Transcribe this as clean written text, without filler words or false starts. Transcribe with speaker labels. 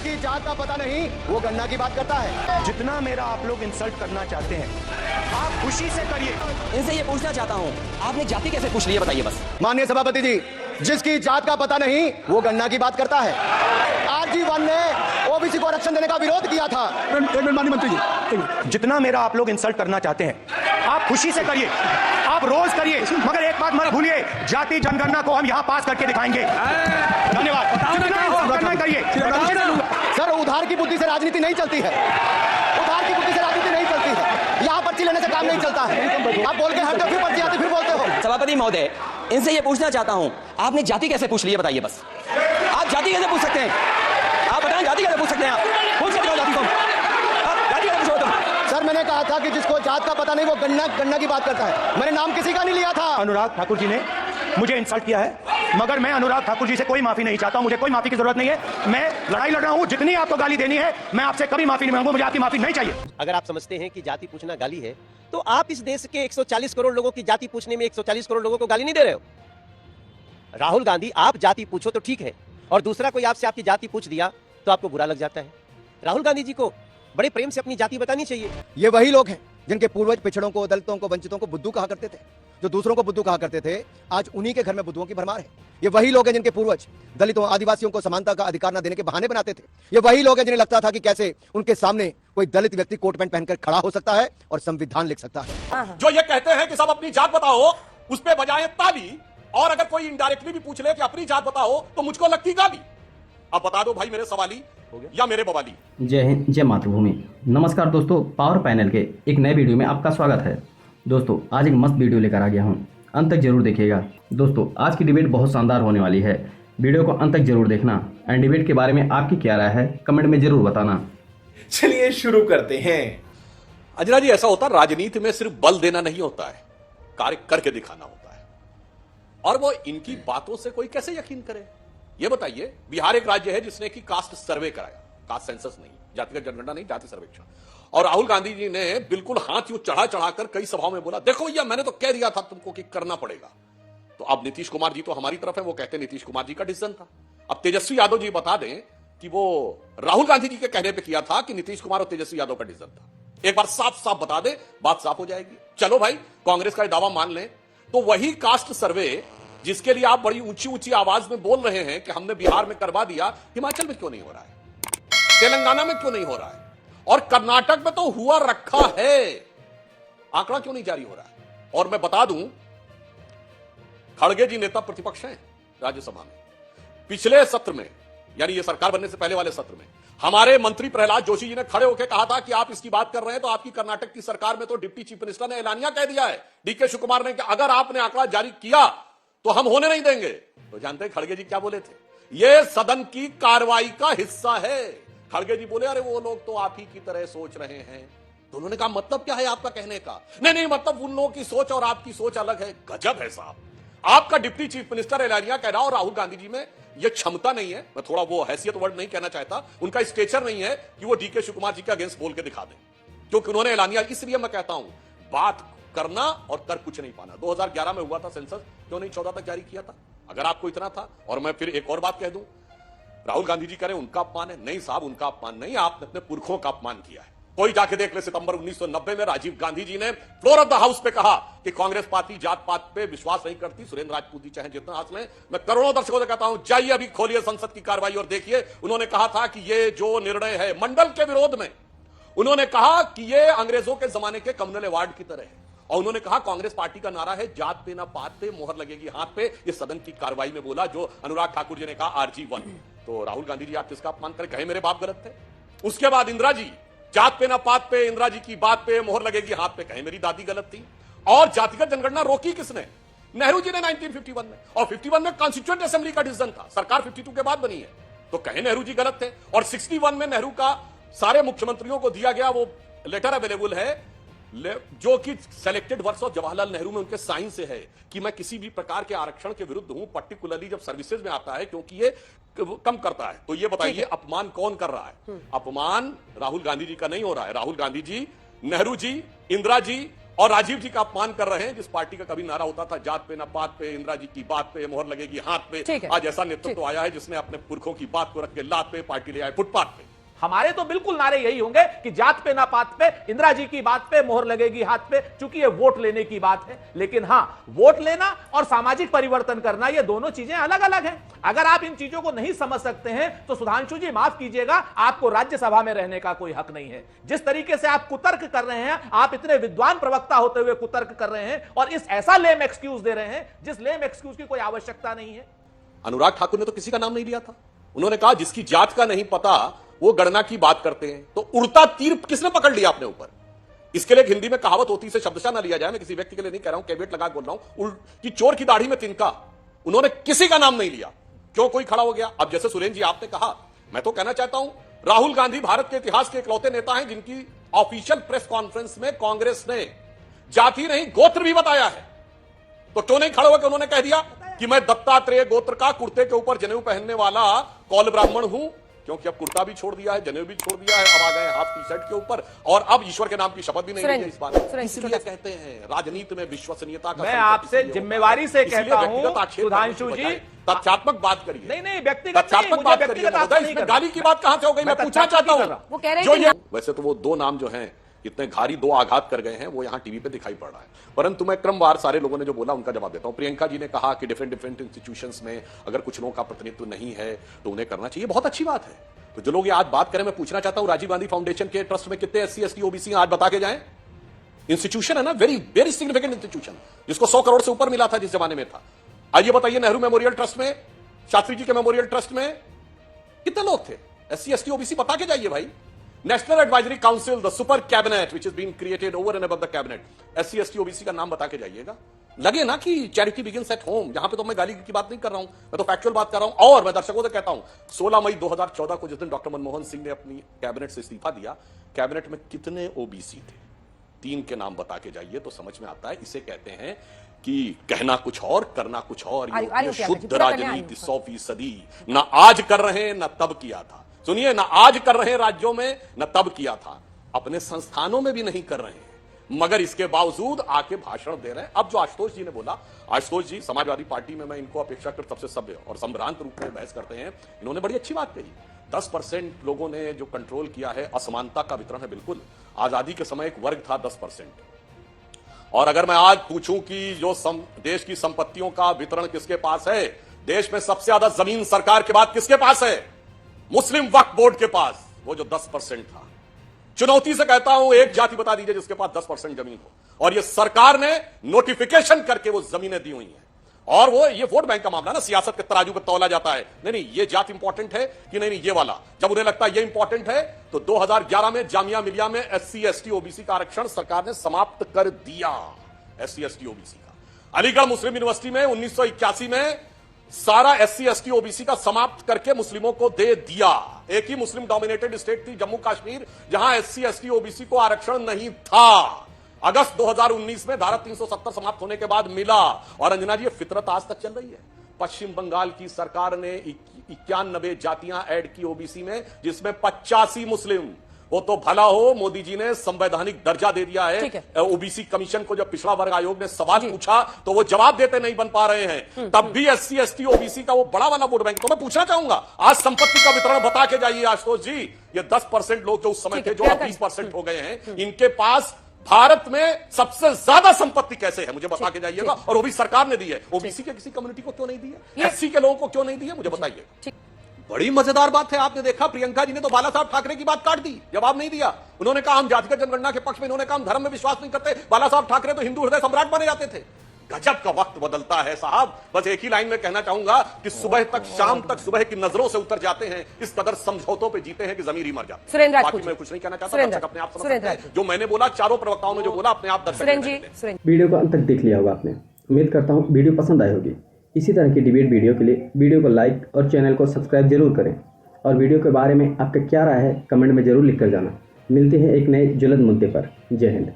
Speaker 1: जिसकी जात का पता नहीं वो गन्ना की बात करता है।
Speaker 2: जितना मेरा आप लोग इंसल्ट करना चाहते हैं आप खुशी से करिए।
Speaker 3: इनसे ये पूछना चाहता हूँ, आपने जाति कैसे पूछ ली है, बताइए बस।
Speaker 1: माननीय सभापति जी, जिसकी जात का पता नहीं वो गन्ना की बात करता है। RG1 ने ओबीसी को आरक्षण देने का विरोध किया था।
Speaker 2: माननीय मंत्री जी, जितना मेरा आप लोग इंसल्ट करना चाहते हैं आप खुशी से करिए, आप रोज करिए, मगर एक बात मत भूलिए, जाति जनगणना को हम यहाँ पास करके दिखाएंगे। धन्यवाद। करिए
Speaker 1: सर, उधार की बुद्धि से राजनीति नहीं चलती है। उधार की बुद्धि से राजनीति नहीं चलती है। यहाँ पर्ची लेने से काम नहीं चलता है। आप बोल के हट जाओ, फिर पर्ची आती, फिर बोलते हो।
Speaker 3: सभापति महोदय, इनसे ये पूछना चाहता हूँ, आपने जाति कैसे पूछ ली है, बताइए बस। आप जाति कैसे पूछ सकते हैं? आप बताएं, जाति कैसे पूछ सकते हैं? आप पूछ सकते हो जाति को? आप जाति कैसे पूछो तुम?
Speaker 1: सर, मैंने कहा था कि जिसको जात का पता नहीं वो गन्ना की बात करता है। मैंने नाम किसी का नहीं लिया था।
Speaker 2: अनुराग ठाकुर जी ने मुझे इंसल्ट किया है, मगर मैं अनुराग ठाकुर जी से कोई माफी नहीं चाहता हूं। मुझे कोई माफी की जरूरत नहीं है। मैं लड़ाई लड़ रहा हूं, जितनी आपको गाली देनी है मैं आपसे कभी माफी नहीं मांगूंगा। मुझे आपकी माफी नहीं चाहिए।
Speaker 4: अगर आप समझते हैं कि जाति पूछना गाली है, तो आप इस देश के 140 करोड़ लोगों की जाति पूछने में 140 करोड़ लोगों को गाली नहीं दे रहे हो। राहुल गांधी, आप जाति पूछो तो ठीक है, और दूसरा कोई आपसे आपकी जाति पूछ दिया तो आपको बुरा लग जाता है। राहुल गांधी जी को बड़े प्रेम से अपनी जाति बतानी चाहिए।
Speaker 1: ये वही लोग हैं जिनके पूर्वज पिछड़ों को, दलितों को, वंचितों को बुद्धू कहा करते थे। जो दूसरों को बुद्धू कहा करते थे, आज उन्हीं के घर में बुद्धुओं की भरमार है। ये वही लोग हैं जिनके पूर्वज दलितों, आदिवासियों को समानता का अधिकार न देने के बहाने बनाते थे। ये वही लोग हैं जिन्हें लगता था कि कैसे उनके सामने कोई दलित व्यक्ति कोट पैंट पहनकर खड़ा हो सकता है और संविधान लिख सकता है।
Speaker 5: जो ये कहते हैं कि सब अपनी जात बताओ, उस पे बजाय ताली, और अगर कोई इनडायरेक्टली भी पूछ ले कि अपनी जात बताओ तो मुझको लगती गाली। अब बता दो भाई, मेरे सवाली या मेरे बवाली।
Speaker 6: जय हिंद, जय मातृभूमि। नमस्कार दोस्तों, पावर पैनल के एक नए वीडियो में आपका स्वागत है। दोस्तों, आज एक मस्त वीडियो लेकर आ गया हूं, अंत तक जरूर देखिएगा। दोस्तों, आज की डिबेट बहुत शानदार होने वाली है। वीडियो को अंत तक जरूर देखना एंड डिबेट के बारे में आपकी क्या राय है कमेंट में जरूर बताना।
Speaker 7: चलिए शुरू करते हैं।
Speaker 5: अंजना जी, ऐसा होता है राजनीति में सिर्फ बल देना नहीं होता है, कार्य करके दिखाना होता है। और वो इनकी बातों से कोई कैसे यकीन करे? ये बताइए, बिहार एक राज्य है जिसने की कास्ट सर्वे कराया, कास्ट सेंसस नहीं, जातिगत जनगणना नहीं, जाति सर्वेक्षण। और राहुल गांधी जी ने बिल्कुल हाथ यूं चढ़ा चढ़ाकर कई सभाओं में बोला, देखो भैया मैंने तो कह दिया था तुमको कि करना पड़ेगा। तो अब नीतीश कुमार जी तो हमारी तरफ है, वो कहते हैं नीतीश कुमार जी का डिसीजन था। अब तेजस्वी यादव जी बता दें कि वो राहुल गांधी जी के कहने पर किया था कि नीतीश कुमार और तेजस्वी यादव का डिसीजन था। एक बार साफ साफ बता दे, बात साफ हो जाएगी। चलो भाई, कांग्रेस का दावा मान लें तो वही कास्ट सर्वे जिसके लिए आप बड़ी ऊंची ऊंची आवाज में बोल रहे हैं कि हमने बिहार में करवा दिया, हिमाचल में क्यों नहीं हो रहा है? तेलंगाना में क्यों नहीं हो रहा है? और कर्नाटक में तो हुआ रखा है, आंकड़ा क्यों नहीं जारी हो रहा है? और मैं बता दूं, खड़गे जी नेता प्रतिपक्ष हैं राज्यसभा में। पिछले सत्र में, यानी ये सरकार बनने से पहले वाले सत्र में, हमारे मंत्री प्रहलाद जोशी जी ने खड़े होकर कहा था कि आप इसकी बात कर रहे हैं तो आपकी कर्नाटक की सरकार में तो डिप्टी चीफ मिनिस्टर ने एलानिया कह दिया है, डीके शिव कुमार ने, कि अगर आपने आंकड़ा जारी किया तो हम होने नहीं देंगे। तो जानते हैं खड़गे जी क्या बोले थे? यह सदन की कार्रवाई का हिस्सा है। खड़गे जी बोले, अरे वो लोग तो आप ही की तरह सोच रहे हैं। तो उन्होंने कहा, मतलब क्या है आपका कहने का? नहीं, मतलब उन लोगों की सोच और आपकी सोच अलग है। गजब है साहब, आपका डिप्टी चीफ मिनिस्टर एलानिया कह रहा और राहुल गांधी जी में यह क्षमता नहीं है, मैं थोड़ा वो हैसियत वर्ड नहीं कहना चाहता, उनका स्टेचर नहीं है कि वो डीके शिव कुमार जी के अगेंस्ट बोल के दिखा दें, क्योंकि उन्होंने एलानिया। इसलिए मैं कहता हूं, बात करना और कर कुछ नहीं पाना। 2011 में हुआ था सेंसस, क्यों नहीं 14 तक जारी किया था? अगर आपको इतना था। और मैं फिर एक और बात कह दूं, राहुल गांधी जी कह रहे उनका अपमान है। नहीं साहब, उनका अपमान नहीं, आपने अपने पुरखों का अपमान किया है। कोई जाके देख ले, सितंबर 1990 में राजीव गांधी जी ने फ्लोर ऑफ द हाउस पे कहा कि कांग्रेस पार्टी जात पात पे विश्वास नहीं करती। सुरेंद्र राजपूत जी चाहे जितना हंस लें, मैं करोड़ों दर्शकों से कहता हूं, जाइए अभी खोलिए संसद की कार्रवाई और देखिए। उन्होंने कहा था कि ये जो निर्णय है मंडल के विरोध में, उन्होंने कहा कि ये अंग्रेजों के जमाने के कम्युनल अवार्ड की तरह है। और उन्होंने कहा कांग्रेस पार्टी का नारा है, जात पे ना पात पे, मोहर लगेगी हाथ पे। ये सदन की कार्रवाई में बोला, जो अनुराग ठाकुर जी ने कहा RG1। तो राहुल गांधी जी आप किसका अपमान करें? कहे मेरे बाप गलत थे। उसके बाद इंदिरा जी, जात पे ना पात पे, इंदिरा जी की बात पे मोहर लगेगी हाथ पे, कहे मेरी दादी गलत थी। और जातिगत जनगणना रोकी किसने? नेहरू जी ने 1951 में, और 51 में कॉन्स्टिट्यूएंट असेंबली का डिसीजन था, सरकार 52 के बाद बनी है। तो कहे नेहरू जी गलत थे। और 61 में नेहरू का सारे मुख्यमंत्रियों को दिया गया वो लेटर अवेलेबल है, जो कि selected works of Jawaharlal Nehru में उनके साइन से है कि मैं किसी भी प्रकार के आरक्षण के विरुद्ध हूं, पर्टिकुलरली जब सर्विसेज में आता है, क्योंकि ये कम करता है। तो ये बताइए, अपमान कौन कर रहा है? अपमान राहुल गांधी जी का नहीं हो रहा है। राहुल गांधी जी, नेहरू जी, इंदिरा जी और राजीव जी का अपमान कर रहे हैं, जिस पार्टी का कभी नारा होता था जात पे ना पात पे, इंदिरा जी की बात पे मोहर लगेगी हाथ पे, आज ऐसा नेतृत्व आया है जिसने अपने पुरखों की बात को रख के लात पे पार्टी ले आए फुटपाथ पे।
Speaker 8: हमारे तो बिल्कुल नारे यही होंगे कि जात पे ना पात पे, इंदिरा जी की बात पे मोहर लगेगी हाथ पे, चूंकि ये वोट लेने की बात है। लेकिन हां, वोट लेना और सामाजिक परिवर्तन करना ये दोनों चीजें अलग अलग हैं। अगर आप इन चीजों को नहीं समझ सकते हैं तो सुधांशु जी माफ कीजिएगा, आपको राज्यसभा में रहने का कोई हक नहीं है। जिस तरीके से आप कुतर्क कर रहे हैं, आप इतने विद्वान प्रवक्ता होते हुए कुतर्क कर रहे हैं और इस ऐसा लेम एक्सक्यूज दे रहे हैं जिस लेम एक्सक्यूज की कोई आवश्यकता नहीं है।
Speaker 5: अनुराग ठाकुर ने तो किसी का नाम नहीं लिया था। उन्होंने कहा जिसकी जात का नहीं पता वो गणना की बात करते हैं। तो उड़ता तीर किसने पकड़ लिया अपने ऊपर? इसके लिए एक हिंदी में कहावत होती है, शब्दशः ना लिया जाए, मैं किसी व्यक्ति के लिए नहीं कह रहा हूं, कैविएट लगा बोल रहा हूं, कि चोर की दाढ़ी में तिनका। उन्होंने किसी का नाम नहीं लिया, क्यों कोई खड़ा हो गया? अब जैसे सुरेंद्र जी आपने कहा, मैं तो कहना चाहता हूं राहुल गांधी भारत के इतिहास के इकलौते नेता हैं जिनकी ऑफिशियल प्रेस कॉन्फ्रेंस में कांग्रेस ने जाति नहीं गोत्र भी बताया है। तो क्यों नहीं खड़े होकर उन्होंने कह दिया कि मैं दत्तात्रेय गोत्र का कुर्ते के ऊपर जनेऊ पहनने वाला कौल ब्राह्मण हूं, क्योंकि अब कुर्ता भी छोड़ दिया है, जनेऊ भी छोड़ दिया है, अब आ गए हाफ टी शर्ट के ऊपर, और अब ईश्वर के नाम की शपथ भी नहीं ली है इस बात। इसलिए कहते हैं राजनीति में विश्वसनीयता का,
Speaker 8: मैं आपसे जिम्मेवारी से कहता हूं सुधांशु जी,
Speaker 5: तथ्यात्मक बात करिए।
Speaker 8: नहीं व्यक्तिगत
Speaker 5: तथ्यात्मक बात करिए। इसमें गाली की बात कहां से हो गई? मैं पूछना चाहता हूं। वैसे तो वो दो नाम जो हैं इतने भारी दो आघात कर गए हैं, वो यहां टीवी पे दिखाई पड़ रहा है, परंतु मैं क्रमवार सारे लोगों ने जो बोला उनका जवाब देता हूं। प्रियंका जी ने कहा कि डिफरेंट इंस्टीट्यूशंस में अगर कुछ लोगों का प्रतिनिधित्व नहीं है तो उन्हें करना चाहिए, बहुत अच्छी बात है। तो जो लोग ये आज बात करें, मैं पूछना चाहता हूं राजीव गांधी फाउंडेशन के ट्रस्ट में कितने SC ST OBC आज बता के जाएं? इंस्टीट्यूशन है ना, वेरी वेरी सिग्निफिकेंट इंस्टीट्यूशन, जिसको 100 करोड़ से ऊपर मिला था जिस जमाने में था। आइए बताइए, नेहरू मेमोरियल ट्रस्ट में, शास्त्री जी के मेमोरियल ट्रस्ट में कितने लोग थे? SC ST OBC बता के जाइए भाई। National advisory council, the super cabinet which is being created over and above the cabinet, SC ST OBC का नाम बता के जाइएगा। लगे ना कि चैरिटी बिगिंस एट होम, यहां पे तो मैं गाली की बात नहीं कर रहा हूं, मैं तो फैक्चुअल बात कर रहा हूं। और मैं दर्शकों से कहता हूं, 16 मई 2014 को जिस दिन डॉक्टर मनमोहन सिंह ने अपनी कैबिनेट से इस्तीफा दिया, कैबिनेट में कितने OBC थे? 3 के नाम बता के जाइए तो समझ में आता है। इसे कहते हैं कि कहना कुछ और करना कुछ और, ये शुद्ध राजनीति 100%। ना आज कर रहे हैं ना तब किया था। सुनिए, ना आज कर रहे हैं राज्यों में ना तब किया था, अपने संस्थानों में भी नहीं कर रहे हैं, मगर इसके बावजूद आके भाषण दे रहे हैं। अब जो आशुतोष जी ने बोला, आशुतोष जी समाजवादी पार्टी में मैं इनको अपेक्षाकृत सबसे सभ्य और संभ्रांत रूप में बहस करते हैं, इन्होंने बड़ी अच्छी बात कही। 10% लोगों ने जो कंट्रोल किया है, असमानता का वितरण है। बिल्कुल, आजादी के समय एक वर्ग था 10%, और अगर मैं आज पूछूं कि जो देश की संपत्तियों का वितरण किसके पास है, देश में सबसे ज्यादा जमीन सरकार के बाद किसके पास है? मुस्लिम वक्फ बोर्ड के पास, वो जो 10% था। चुनौती से कहता हूं, एक जाति बता दीजिए जिसके पास 10% जमीन हो, और ये सरकार ने नोटिफिकेशन करके वो जमीनें दी हुई हैं। और वो ये वोट बैंक का मामला ना, सियासत के तराजू पर तौला जाता है, नहीं ये जात इंपॉर्टेंट है कि नहीं ये वाला। जब उन्हें लगता है ये इंपॉर्टेंट है तो 2011 में जामिया मिलिया में SC ST OBC का आरक्षण सरकार ने समाप्त कर दिया, SC ST OBC का। अलीगढ़ मुस्लिम यूनिवर्सिटी में 1981 में सारा SC ST OBC का समाप्त करके मुस्लिमों को दे दिया। एक ही मुस्लिम डोमिनेटेड स्टेट थी जम्मू कश्मीर, जहां SC ST OBC को आरक्षण नहीं था। अगस्त 2019 में धारा 370 समाप्त होने के बाद मिला, और अंजना जी ये फितरत आज तक चल रही है। पश्चिम बंगाल की सरकार ने 91 जातियां ऐड की OBC में, जिसमें 85 मुस्लिम। वो तो भला हो, मोदी जी ने संवैधानिक दर्जा दे दिया है OBC कमीशन को। जब पिछड़ा वर्ग आयोग ने सवाल पूछा तो वो जवाब देते नहीं बन पा रहे हैं, तब भी SC ST OBC का वो बड़ा वाला वोट बैंक। तो मैं पूछना चाहूंगा, आज संपत्ति का वितरण बता के जाइए आशुतोष जी। ये 10% लोग जो उस समय थे, जो अब 20% हो गए हैं, इनके पास भारत में सबसे ज्यादा संपत्ति कैसे है, मुझे बता के जाइएगा। और वो भी सरकार ने दी है। OBC के किसी कम्युनिटी को क्यों नहीं दी है? SC के लोगों को क्यों नहीं दी है, मुझे बताइए। बड़ी मजेदार बात है, आपने देखा प्रियंका जी ने तो बाला साहब ठाकरे की बात काट दी, जवाब नहीं दिया। उन्होंने कहा हम जातिगत जनगणना के पक्ष में, इन्होंने कहा हम धर्म में विश्वास नहीं करते। बाला साहब ठाकरे तो हिंदू हृदय सम्राट बने जाते थे। गजब का वक्त बदलता है साहब। बस एक ही लाइन में कहना चाहूंगा कि सुबह तक शाम तक सुबह की नजरों से उतर जाते हैं, इस कदर समझौतों पे जीते हैं कि जमीर ही मर जाती है। बाकी मैं कुछ नहीं कहना चाहता, अपने आप समझ सकते हैं। जो मैंने बोला, चारों प्रवक्ताओं ने जो बोला, अपने आप दर्शक।
Speaker 6: वीडियो को अंत तक देख लिया होगा आपने, उम्मीद करता हूँ वीडियो पसंद आई होगी। इसी तरह की डिबेट वीडियो के लिए वीडियो को लाइक और चैनल को सब्सक्राइब जरूर करें, और वीडियो के बारे में आपका क्या राय है कमेंट में जरूर लिख कर जाना। मिलते हैं एक नए ज्वलंत मुद्दे पर। जय हिंद।